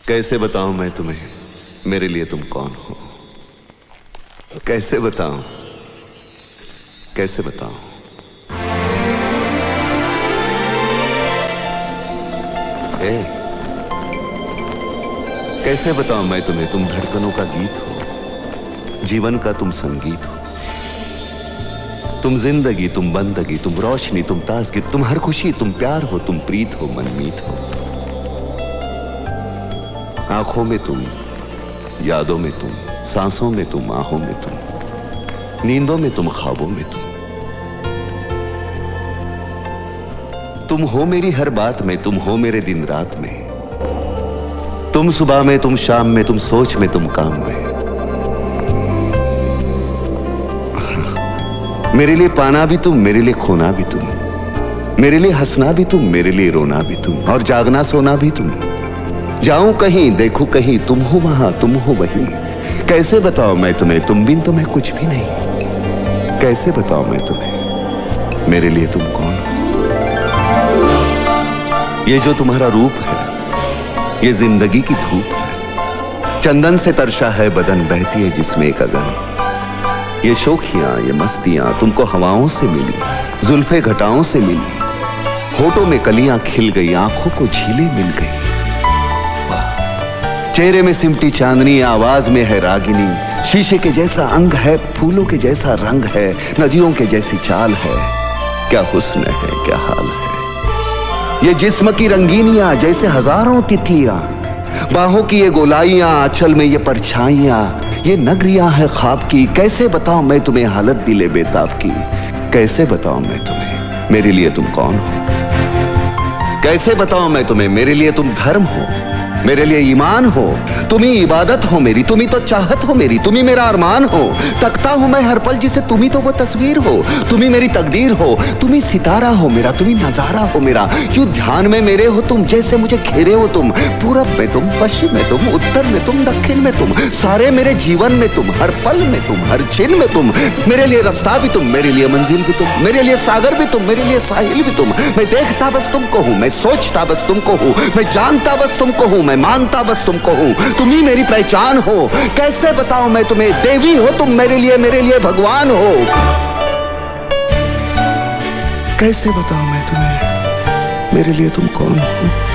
कैसे बताऊं मैं तुम्हें मेरे लिए तुम कौन हो। कैसे बताऊं, कैसे बताऊं। ए, कैसे बताऊं मैं तुम्हें, तुम धड़कनों का गीत हो, जीवन का तुम संगीत हो। तुम जिंदगी, तुम बंदगी, तुम रोशनी, तुम ताजगी, तुम हर खुशी, तुम प्यार हो, तुम प्रीत हो, मनमीत हो। आंखों में तुम, यादों में तुम, सांसों में तुम, आहों में तुम, नींदों में तुम, ख्वाबों में तुम हो मेरी हर बात में, तुम हो मेरे दिन रात में। तुम सुबह में, तुम शाम में, तुम सोच में, तुम काम में। मेरे लिए पाना भी तुम, मेरे लिए खोना भी तुम, मेरे लिए हंसना भी तुम, मेरे लिए रोना भी तुम, और जागना सोना भी तुम। जाऊं कहीं, देखूं कहीं, तुम हो वहां, तुम हो वहीं। कैसे बताऊं मैं तुम्हें, तुम बिन तो मैं कुछ भी नहीं। कैसे बताऊं मैं तुम्हें मेरे लिए तुम कौन हो। ये जो तुम्हारा रूप है, ये जिंदगी की धूप है। चंदन से तरशा है बदन, बहती है जिसमें एक अगन। ये शोखियां, ये मस्तियां तुमको हवाओं से मिली, जुल्फे घटाओं से मिली। होठों में कलियां खिल गई, आंखों को झीलें मिल गई। चेहरे में सिमटी चांदनी, आवाज में है रागिनी। शीशे के जैसा अंग है, फूलों के जैसा रंग है, नदियों के जैसी चाल है। क्या हुस्न है, क्या हाल है। ये जिस्म की रंगीनियां जैसे हजारों तितलियां, बाहों की ये गोलाइयां, आंचल में ये परछाइयां, ये नगरियां है ख्वाब की। कैसे बताऊं मैं तुम्हें हालत दिले बेताब की। कैसे बताऊं मैं तुम्हें मेरे लिए तुम कौन हो। कैसे बताऊं मैं तुम्हें मेरे लिए तुम धर्म हो, मेरे लिए ईमान हो। तुम ही इबादत हो मेरी, तुम ही तो चाहत हो मेरी, तुम ही मेरा अरमान हो। तकता हूं मैं हर पल जिसे, तुम ही तो वो तस्वीर हो, तुम ही मेरी तकदीर हो। तुम ही सितारा हो मेरा, तुम ही नजारा हो मेरा। यूं ध्यान में मेरे हो तुम, जैसे मुझे घेरे हो तुम। पूरब में तुम, पश्चिम में तुम, उत्तर में तुम, दक्षिण में तुम, सारे मेरे जीवन में तुम, हर पल में तुम, हर छिन में तुम। मेरे लिए रास्ता भी तुम, मेरे लिए मंजिल भी तुम, मेरे लिए सागर भी तुम, मेरे लिए साहिल भी तुम। मैं देखता बस तुमको हूं, मैं सोचता बस तुमको हूं, मैं जानता बस तुमको हूं, मैं मानता बस तुमको हूं। तुम ही मेरी पहचान हो। कैसे बताऊं मैं तुम्हें, देवी हो तुम मेरे लिए भगवान हो। कैसे बताऊं मैं तुम्हें मेरे लिए तुम कौन हो।